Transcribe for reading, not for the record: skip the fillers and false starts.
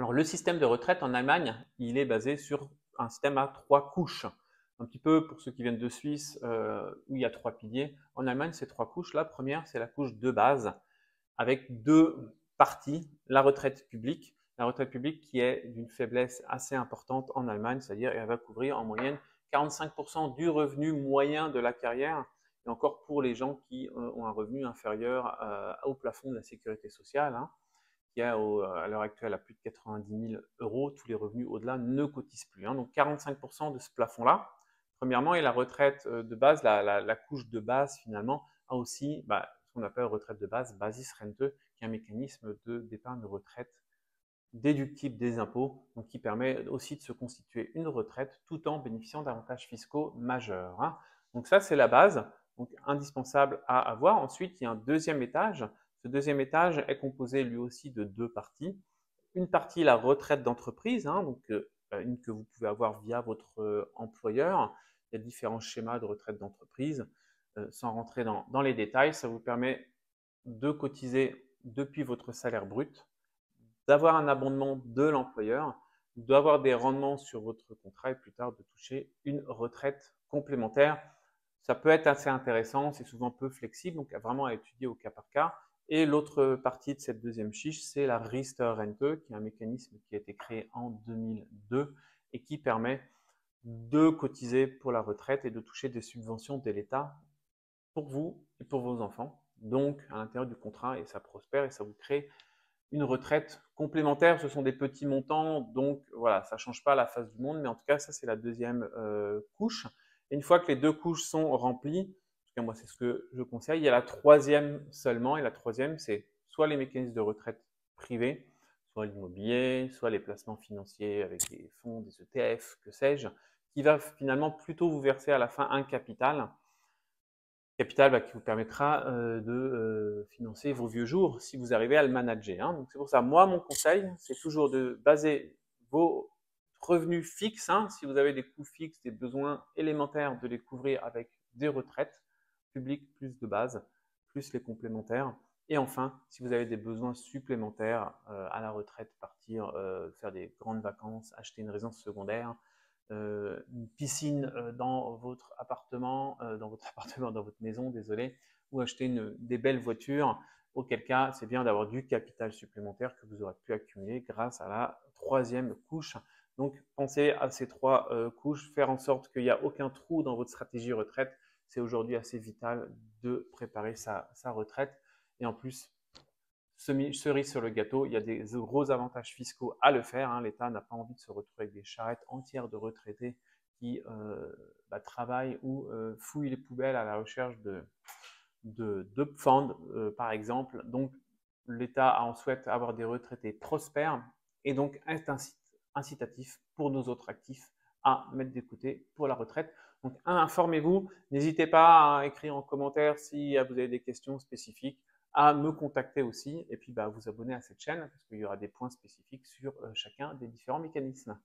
Alors, le système de retraite en Allemagne, il est basé sur un système à 3 couches. Un petit peu pour ceux qui viennent de Suisse, où il y a 3 piliers. En Allemagne, c'est 3 couches. La première, c'est la couche de base, avec 2 parties. La retraite publique qui est d'une faiblesse assez importante en Allemagne, c'est-à-dire elle va couvrir en moyenne 45% du revenu moyen de la carrière, et encore pour les gens qui ont un revenu inférieur au plafond de la sécurité sociale, hein, qui est à l'heure actuelle à plus de 90 000 euros. Tous les revenus au-delà ne cotisent plus, hein. Donc 45% de ce plafond-là, premièrement. Et la retraite de base, la couche de base finalement, a aussi ce qu'on appelle retraite de base, Basisrente, qui est un mécanisme d'épargne de retraite déductible des impôts, donc qui permet aussi de se constituer une retraite tout en bénéficiant d'avantages fiscaux majeurs, hein. Donc ça, c'est la base, donc indispensable à avoir. Ensuite, il y a un deuxième étage. Ce deuxième étage est composé lui aussi de 2 parties. Une partie, la retraite d'entreprise, hein, donc une que vous pouvez avoir via votre employeur. Il y a différents schémas de retraite d'entreprise. Sans rentrer dans les détails, ça vous permet de cotiser depuis votre salaire brut, d'avoir un abondement de l'employeur, d'avoir des rendements sur votre contrat et plus tard de toucher une retraite complémentaire. Ça peut être assez intéressant, c'est souvent peu flexible, donc vraiment à étudier au cas par cas. Et l'autre partie de cette deuxième chiche, c'est la Riester-Rente, qui est un mécanisme qui a été créé en 2002 et qui permet de cotiser pour la retraite et de toucher des subventions de l'État pour vous et pour vos enfants, donc à l'intérieur du contrat, et ça prospère et ça vous crée une retraite complémentaire. Ce sont des petits montants, donc voilà, ça ne change pas la face du monde, mais en tout cas, ça c'est la deuxième couche. Et une fois que les 2 couches sont remplies, en tout cas moi c'est ce que je conseille, il y a la troisième seulement, et la troisième c'est soit les mécanismes de retraite privés, soit l'immobilier, soit les placements financiers avec des fonds, des ETF, que sais-je, qui va finalement plutôt vous verser à la fin un capital qui vous permettra de financer vos vieux jours si vous arrivez à le manager, hein. Donc c'est pour ça, moi, mon conseil, c'est toujours de baser vos revenus fixes, hein. Si vous avez des coûts fixes, des besoins élémentaires, de les couvrir avec des retraites publiques plus de base, plus les complémentaires. Et enfin, si vous avez des besoins supplémentaires à la retraite, partir faire des grandes vacances, acheter une résidence secondaire, une piscine dans votre appartement, dans votre maison, désolé, ou acheter des belles voitures, auquel cas c'est bien d'avoir du capital supplémentaire que vous aurez pu accumuler grâce à la troisième couche. Donc pensez à ces 3 couches, faire en sorte qu'il n'y a aucun trou dans votre stratégie retraite. C'est aujourd'hui assez vital de préparer sa retraite. Et en plus, cerise sur le gâteau, il y a des gros avantages fiscaux à le faire, hein. L'État n'a pas envie de se retrouver avec des charrettes entières de retraités qui travaillent ou fouillent les poubelles à la recherche de funds, par exemple. Donc, l'État en souhaite avoir des retraités prospères et donc est incitatif pour nos autres actifs à mettre des côtés pour la retraite. Donc, informez-vous. N'hésitez pas à écrire en commentaire si vous avez des questions spécifiques, à me contacter aussi, et puis vous abonner à cette chaîne parce qu'il y aura des points spécifiques sur chacun des différents mécanismes.